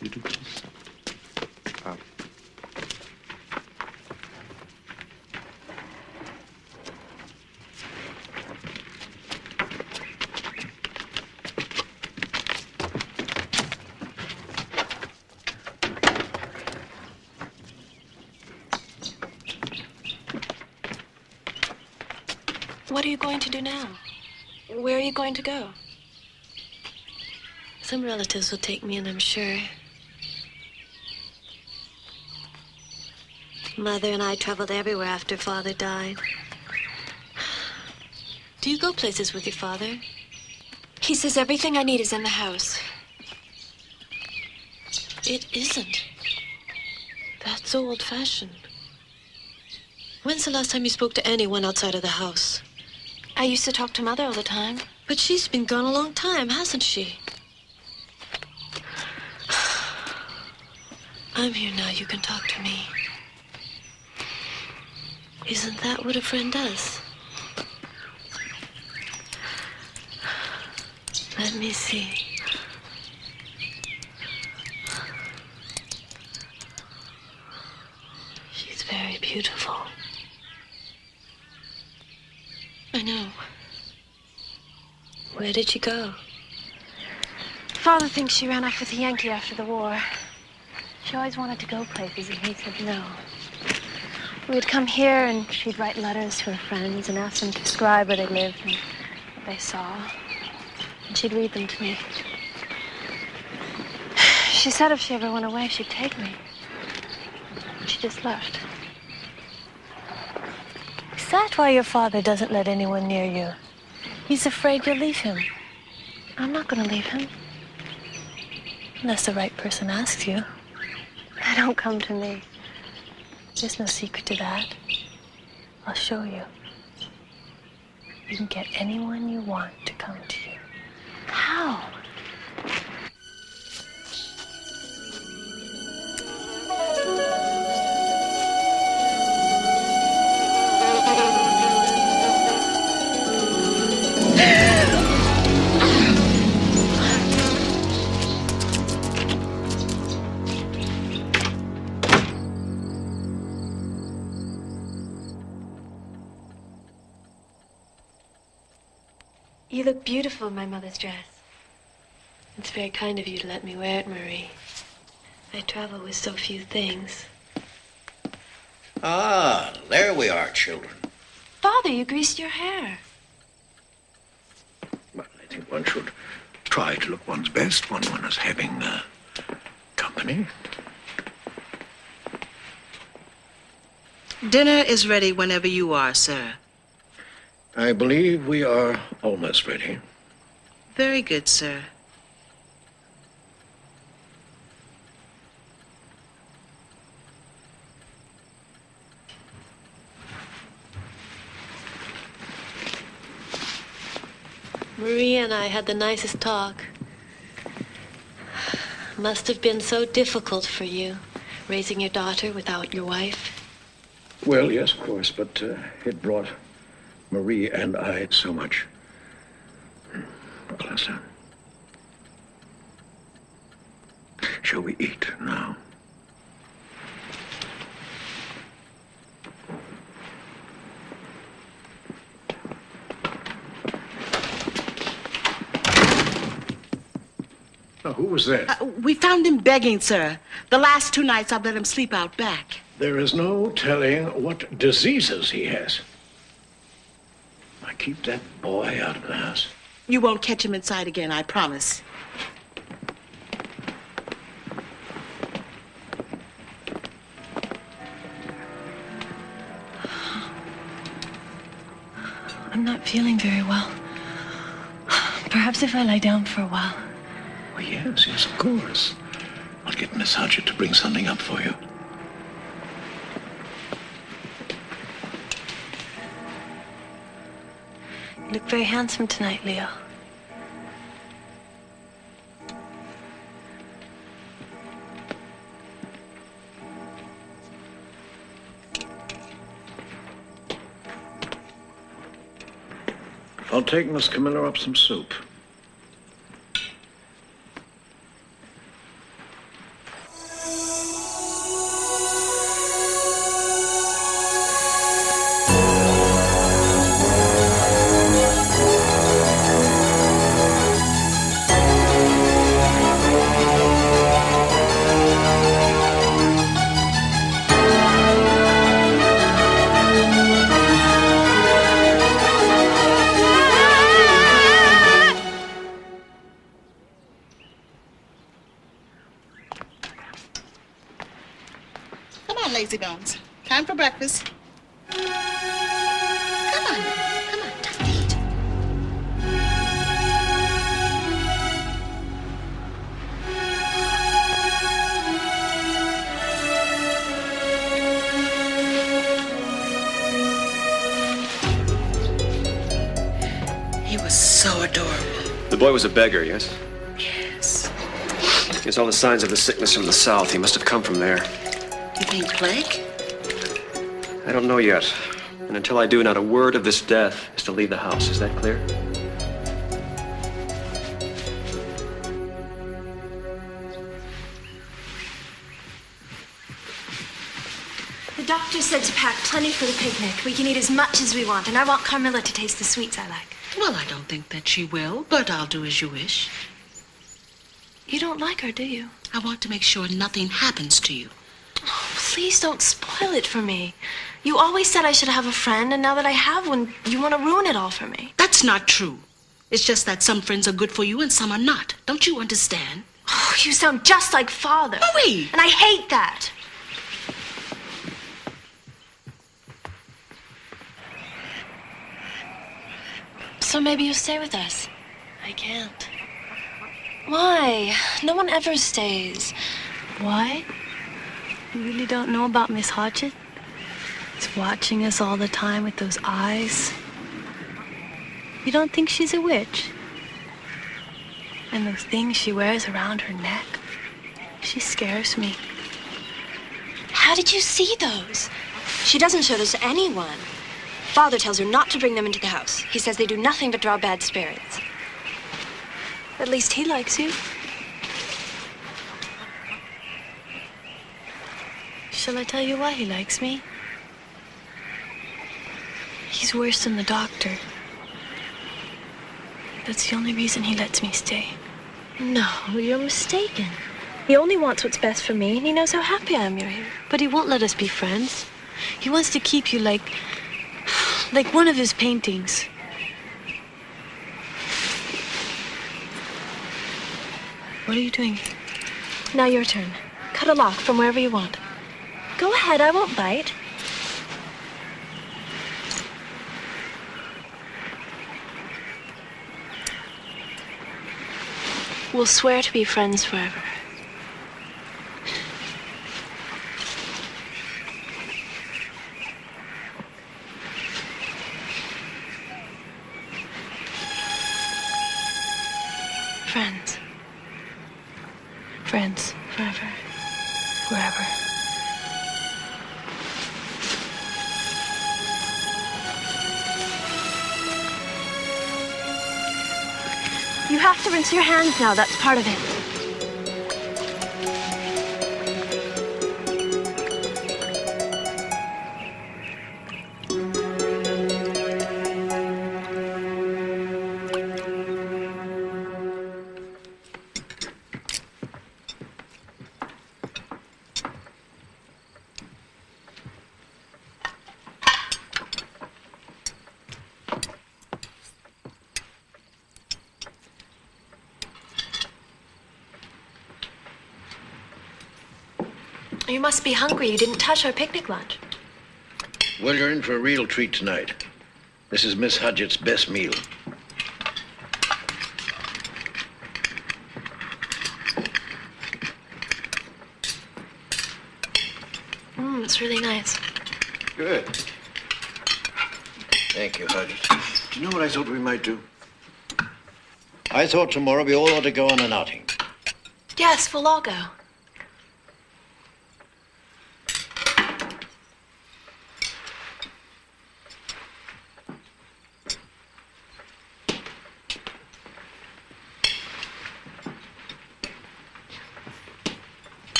beautiful subject. What are you going to do now? Where are you going to go? Some relatives will take me in, I'm sure. Mother and I traveled everywhere after Father died. Do you go places with your father? He says everything I need is in the house. It isn't. That's so old-fashioned. When's the last time you spoke to anyone outside of the house? I used to talk to Mother all the time. But she's been gone a long time, hasn't she? I'm here now. You can talk to me. Isn't that what a friend does? Let me see. She's very beautiful. I know. Where did she go? Father thinks she ran off with a Yankee after the war. She always wanted to go places, and he said no. We would come here, and she'd write letters to her friends and ask them to describe where they lived and what they saw. And she'd read them to me. She said if she ever went away, she'd take me. She just left. Is that why your father doesn't let anyone near you? He's afraid you'll leave him. I'm not going to leave him. Unless the right person asks you. Don't come to me. There's no secret to that. I'll show you. You can get anyone you want to come to you. How? You look beautiful in my mother's dress. It's very kind of you to let me wear it, Marie. I travel with so few things. Ah, there we are, children. Father, you greased your hair. Well, I think one should try to look one's best when one is having company. Dinner is ready whenever you are, sir. I believe we are almost ready. Very good, sir. Marie and I had the nicest talk. Must have been so difficult for you, raising your daughter without your wife. Well, yes, of course, but it brought Marie and I so much closer. Shall we eat now? Now, who was that? We found him begging, sir. The last 2 nights I've let him sleep out back. There is no telling what diseases he has. I keep that boy out of the house. You won't catch him inside again, I promise. I'm not feeling very well. Perhaps if I lie down for a while. Oh, yes, yes, of course. I'll get Miss Hodgett to bring something up for you. You look very handsome tonight, Leo. I'll take Miss Carmilla up some soup. on, lazy bones. Time for breakfast. Come on. Come on. Time to eat. He was so adorable. The boy was a beggar, yes? Yes. He has all the signs of the sickness from the south. He must have come from there. You think plague? I don't know yet. And until I do, not a word of this death is to leave the house. Is that clear? The doctor said to pack plenty for the picnic. We can eat as much as we want, and I want Carmilla to taste the sweets I like. Well, I don't think that she will, but I'll do as you wish. You don't like her, do you? I want to make sure nothing happens to you. Oh, please don't spoil it for me. You always said I should have a friend, and now that I have one, you want to ruin it all for me. That's not true. It's just that some friends are good for you and some are not. Don't you understand? Oh, you sound just like Father. Marie! And I hate that. So maybe you'll stay with us. I can't. Why? No one ever stays. Why? You really don't know about Miss Hodgett? She's watching us all the time with those eyes. You don't think she's a witch? And those things she wears around her neck? She scares me. How did you see those? She doesn't show those to anyone. Father tells her not to bring them into the house. He says they do nothing but draw bad spirits. At least he likes you. Shall I tell you why he likes me? He's worse than the doctor. That's the only reason he lets me stay. No, you're mistaken. He only wants what's best for me, and he knows how happy I am you're here. But he won't let us be friends. He wants to keep you like one of his paintings. What are you doing? Now your turn. Cut a lock from wherever you want. Go ahead, I won't bite. We'll swear to be friends forever. Friends. Friends forever. Forever. You have to rinse your hands now. That's part of it. You must be hungry. You didn't touch our picnic lunch. Well, you're in for a real treat tonight. This is Miss Hodgett's best meal. It's really nice. Good. Thank you, Hodgett. Do you know what I thought we might do? I thought tomorrow we all ought to go on an outing. Yes, we'll all go.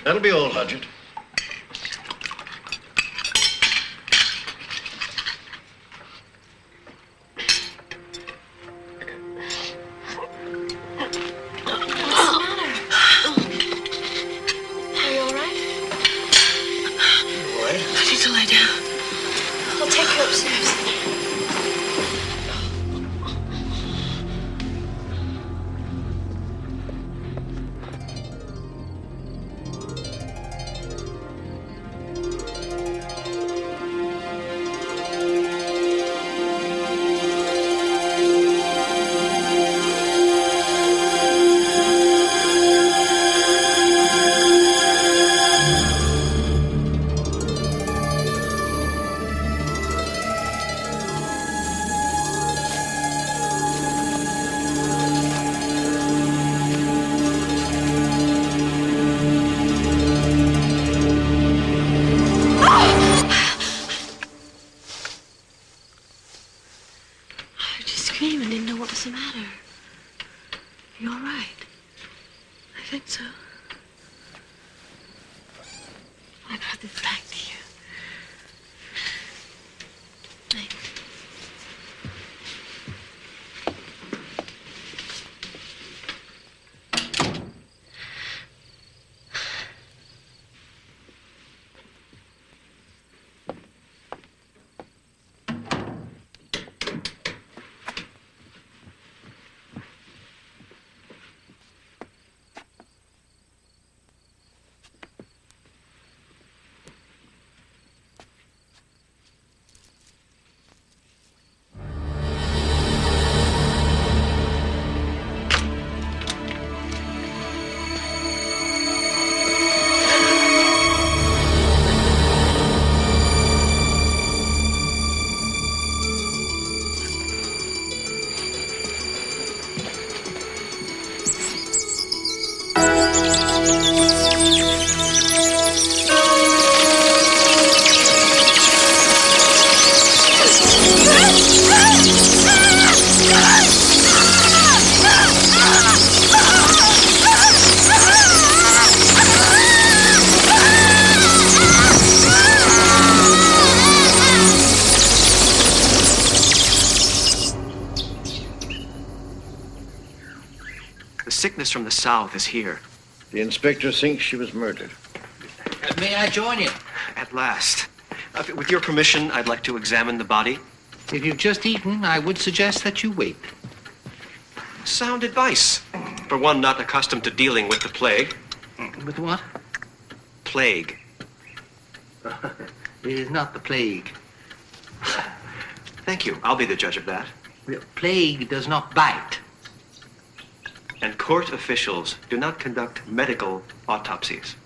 That'll be all, Hodgett. so. I brought this back to you. The sickness from the south is here. The inspector thinks she was murdered. May I join you? At last. With your permission, I'd like to examine the body. If you've just eaten, I would suggest that you wait. Sound advice. For one not accustomed to dealing with the plague. With what? Plague. It is not the plague. Thank you. I'll be the judge of that. The plague does not bite. And court officials do not conduct medical autopsies.